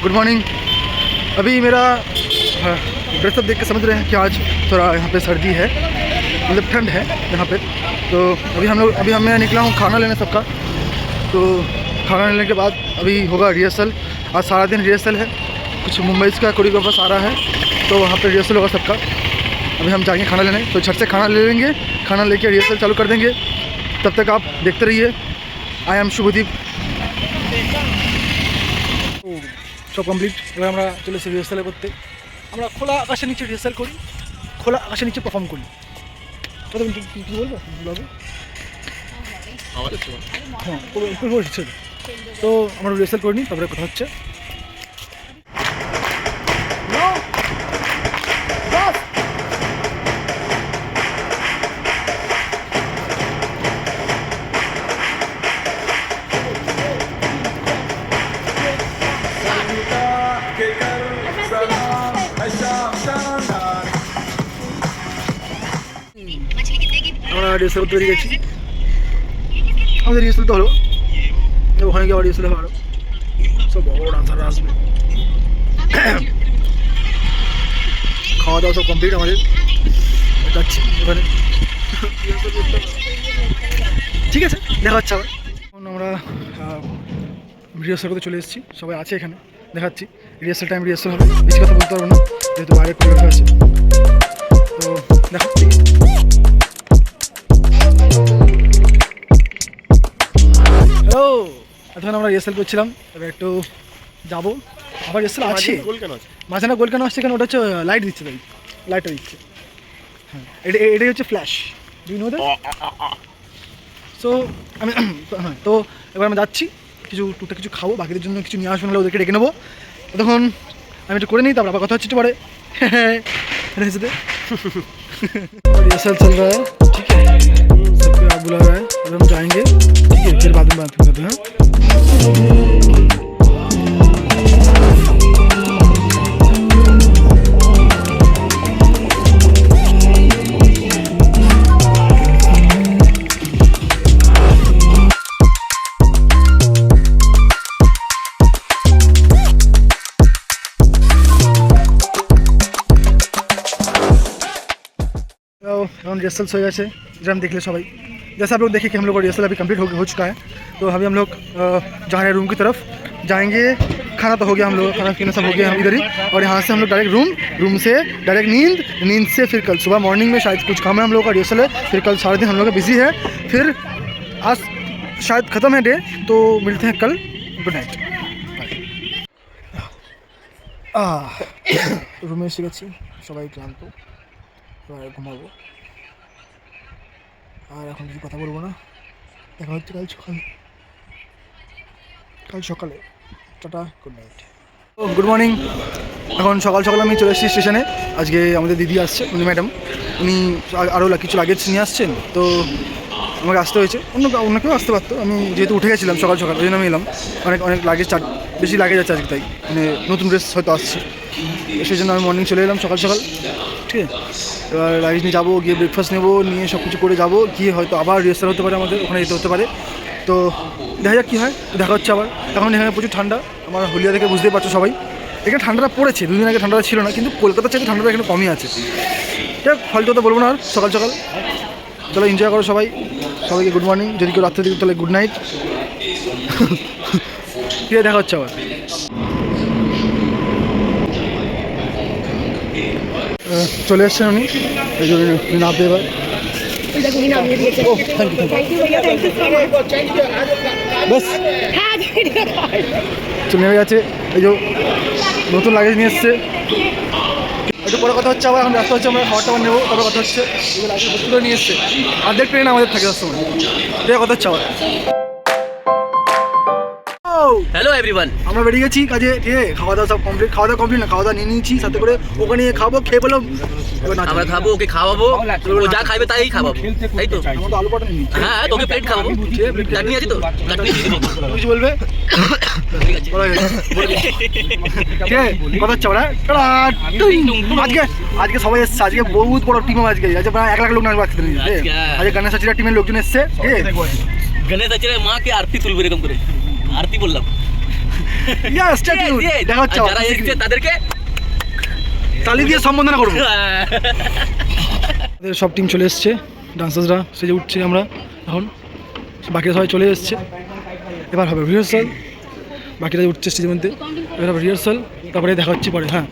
Good morning. अभी मेरा dress up देख के समझ रहे हैं कि आज थोड़ा यहाँ पे सर्दी है, मतलब ठंड है यहाँ पे। तो अभी मैं निकला हूँ खाना लेने सबका। तो खाना लेने के बाद अभी होगा रिहर्सल। आज सारा दिन रिहर्सल है, कुछ मुंबई का कोरियोग्राफर्स आ रहा है तो वहाँ पे रिहर्सल होगा सबका। अभी हम जाएंगे खाना लेने, तो झट से खाना ले लेंगे, खाना लेके रिहर्सल चालू कर देंगे। तब तक आप देखते रहिए। I am Shubhdeep. সব কমপ্লিট। এবার আমরা চলে এসেছি রিহার্সাল করতে। আমরা খোলা আকাশের নিচে রিহার্সাল করি, খোলা আকাশের নিচে পারফর্ম করি। কত কী বলবো ব্লগে? হ্যাঁ বলছি। তো আমরা রিহার্সাল করিনি, তারপরে কথা হচ্ছে। আমরা রিহার্সাল করতে পেরে গেছি। আমাদের রিহার্সাল তো হলো, ওখানে গিয়ে আবার রিহার্সাল হবে আরও। সব বড় ডান্সাররা আসবে। খাওয়া দাওয়া সব কমপ্লিট আমাদের। যাচ্ছি ওখানে, ঠিক আছে দেখা হচ্ছে আবার। এখন আমরা রিহার্সাল করতে চলে এসেছি, সবাই আছে এখানে, দেখাচ্ছি। রিহার্সাল টাইম রিহার্সাল হবে, বেশি কথা বলতে পারবো না যেহেতু বাইরে কোরিওগ্রাফার আছে। তো দেখো হ্যালো, এখন আমরা রিহার্সাল করছিলাম, এবার একটু যাবো। আবার রিহার্সাল আছে। মাঝখানে গোল কেন আসছে? কেন ওটা হচ্ছে লাইট দিচ্ছে, তাই লাইটটা দিচ্ছে। হ্যাঁ, এটাই হচ্ছে flash. Do you know that? So আমি হ্যাঁ, তো এবার আমি যাচ্ছি, টুকটাক কিছু খাবো, বাকিদের জন্য কিছু নিয়ে আসবো, নাহলে ওদেরকে ডেকে নেবো। তখন আমি একটু করে নিই, তারপর আবার কথা হচ্ছে একটু পরে। रिहर्सल चल रहा है, ठीक है, सबको आप बुला रहा है, और हम जाएंगे, ठीक है, फिर बाद में बात करते हैं। हम रिहर्सल हो गए जैसे हम देख ले सबाई, जैसे आप लोग देखे कि हम लोग का रिहर्सल अभी कंप्लीट हो चुका है। तो अभी हम लोग जा रहे हैं रूम की तरफ, जाएंगे। खाना तो हो गया, हम लोग खाना पीना सब हो गया हम इधर ही। और यहाँ से हम लोग डायरेक्ट रूम से डायरेक्ट नींद से फिर कल सुबह मॉर्निंग में शायद कुछ काम है, हम लोग का रिहर्सल है। फिर कल सारा दिन हम लोग का बिजी है, फिर आज शायद ख़त्म है डे। तो मिलते हैं कल। Good night. रूमे एसे गेছি, সবাই ক্লান্ত, এবার ঘুমাবো। আর এখন কিছু কথা বলবো না, দেখা হচ্ছে কাল সকালে। Tata, good night. Good morning. এখন সকাল আমি চলে এসেছি স্টেশনে। আজকে আমাদের দিদি আসছে, উনি ম্যাডাম, উনি আরও কিছু লাগেজ নিয়ে আসছেন, তো আমাকে আসতে হয়েছে। অন্য কেউ আসতে পারতো, আমি যেহেতু উঠে গেছিলাম সকাল ওই জন্য আমি এলাম। অনেক লাগেজ, বেশি লাগেজ আছে আজকে, তাই মানে নতুন ড্রেস হয়তো আসছে, সেই জন্য আমি মর্নিং চলে এলাম সকাল। ঠিক আছে, এবার লাগেজ নিয়ে যাবো, গিয়ে ব্রেকফাস্ট নেবো, নিয়ে সব কিছু করে যাবো, গিয়ে হয়তো আবার রিহার্সাল হতে পারে আমাদের, ওখানে যেতে হতে পারে। তো দেখা যাক কী হয়, দেখা হচ্ছে আবার। এখন এখানে প্রচুর ঠান্ডা, আমার হলিয়া থেকে বুঝতেই পারছো সবাই। এখানে ঠান্ডাটা পড়েছে, দুদিন আগে ঠান্ডাটা ছিল না, কিন্তু কলকাতার চাইতে ঠান্ডাটা এখানে কমই আছে। ঠিক আছে, ফালতু কথা বলবো না আর। সকাল চলো এনজয় করো সবাইকে গুড মর্নিং। যদি কেউ রাত্রে দিকে তাহলে গুড নাইট। ঠিক আছে, দেখা হচ্ছে আবার। চলে এসছেন উনি, এই জন্য নামতে এবার। বাস চলে নেমে গেছে, এই যে নতুন লাগেজ নিয়ে এসছে। একটু পরে কথা হচ্ছে আবার। এখন রাস্তা হচ্ছে, আমরা খাবার নেবো, তারপর কথা হচ্ছে। লাগেজ নিয়ে এসছে, অর্ধেক ট্রেন আমাদের থাকে রাস্তা সময়। কথা হচ্ছে আবার। হ্যালো এভরিওয়ান, আমরা বেরিয়ে গেছি কাজে। ঠিক আছে, খাওয়া দাওয়া সব কমপ্লিট। খাওয়া দাওয়া কমপ্লিট না, খাওয়া দাওয়া নিয়ে নিয়েছি সাথে করে। ওখানে খাবো, খেয়ে বললাম আমরা খাবো, ওকে খাওয়াবো, ও যা খাইবে তাই খাওয়াবো, তাই তো? আমরা তো আলু পটল নিয়েছি। হ্যাঁ, তোকে প্লেট খাওয়াবো, চাটনি আছে তো, চাটনি দিয়ে দেবো। কিছু বলবে? ঠিক আছে, ঠিক আছে, কথা হচ্ছে ওরা। আজকে সবাই এসছে, আজকে বহুত বড় টিম। আজকে প্রায় 1 লাখ লোক নাচবে আজকে। আজকে গণেশ আচার্য টিমের লোকজন এসছে। ঠিক আছে, গণেশ আচার্যের মাকে আরতি তুলবে এরকম করে, আরতি বললাম। ইয়া স্টে টিউন দেখা হচ্ছে যারা এসেছে তাদেরকে তালি দিয়ে সম্বোধনা করবো। আমাদের সব টিম চলে এসছে, ডান্সার্সরা সেজে উঠছে, আমরা এখন বাকিরা সবাই চলে এসছে। এবার হবে রিহার্সাল, বাকিরা উঠছে স্টেজের মধ্যে, এবার হবে রিহার্সাল, তারপরে দেখা হচ্ছে পরে। হ্যাঁ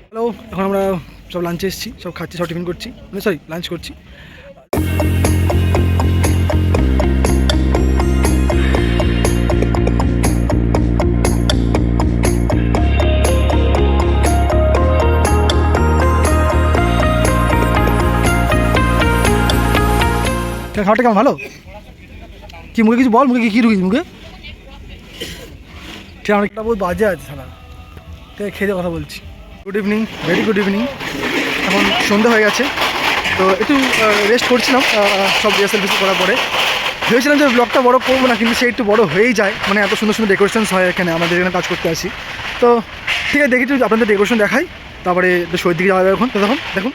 হ্যালো, এখন আমরা সব লাঞ্চে এসেছি, সব খাচ্ছি, সব টিফিন করছি, মানে সরি লাঞ্চ করছি। খাওয়াটা কেমন ভালো? কি মুখে কিছু বল, মুখে কি ঢুকিস মুখে? ঠিক অনেকটা বহুত বাজে আছে সারা, ঠিক খেয়ে কথা বলছি। Good evening, very good evening. এখন সন্ধ্যা হয়ে গেছে, তো একটু রেস্ট করছিলাম সব রিহার্সাল ফিস করার পরে। ভেবেছিলাম যে ব্লগটা বড় করবো না, কিন্তু সে একটু বড় হয়েই যায়, মানে এত সুন্দর সুন্দর ডেকোরেশনস হয় এখানে, আমাদের এখানে কাজ করতে আসি। তো ঠিক আছে, দেখি একটু আপনাদের ডেকোরেশন দেখাই, তারপরে শোয়ের দিকে যাওয়া যাবে এখন। তো তখন দেখুন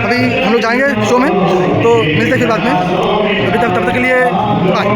अभी हम लोग जाएंगे शो में, तो मिलते हैं फिर बाद में। अभी तक तब तक के लिए बाय।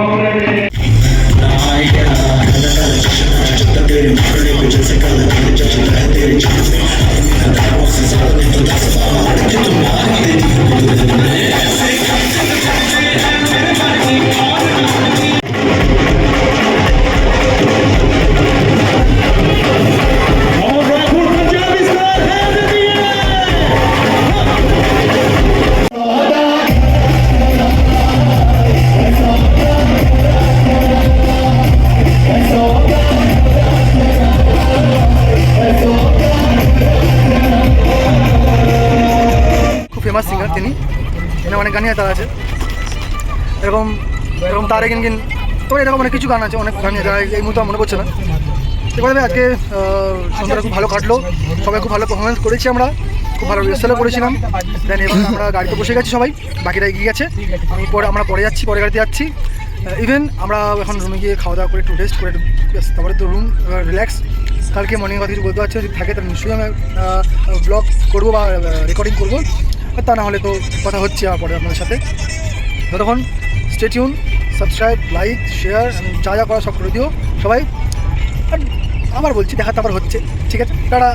ফেমাস সিঙ্গার তিনি, মানে অনেক গানই তার আছে, এরকম এরকম তারে কিন কিন, তো এরকম অনেক কিছু গান আছে, অনেক গান এই মুহূর্তে মনে করছে না। এবার আজকে সন্ধ্যাটা খুব ভালো কাটলো, সবাই খুব ভালো পারফরমেন্স করেছি, আমরা খুব ভালো রিহার্সালও করেছিলাম। দেন এবার আমরা গাড়িতে বসে গেছি, সবাই বাকিরা এগিয়ে গেছে, আমরা পরে যাচ্ছি, পরে গাড়িতে যাচ্ছি। ইভেন আমরা এখন রুমে গিয়ে খাওয়া দাওয়া করে একটু রেস্ট করে তারপরে তো রুম রিল্যাক্স। কালকে মর্নিং কথা কিছু বলতে পারছি, যদি থাকে তাহলে নিশ্চয়ই আমি ব্লগ করবো বা রেকর্ডিং করবো, তা না হলে তো কথা হচ্ছে পরে আপনাদের সাথে। ততক্ষণ stay tune, subscribe, like, share, যা যা করা সব করে দিও সবাই। আর আবার বলছি, দেখা তো আবার হচ্ছে, ঠিক আছে, টাটা।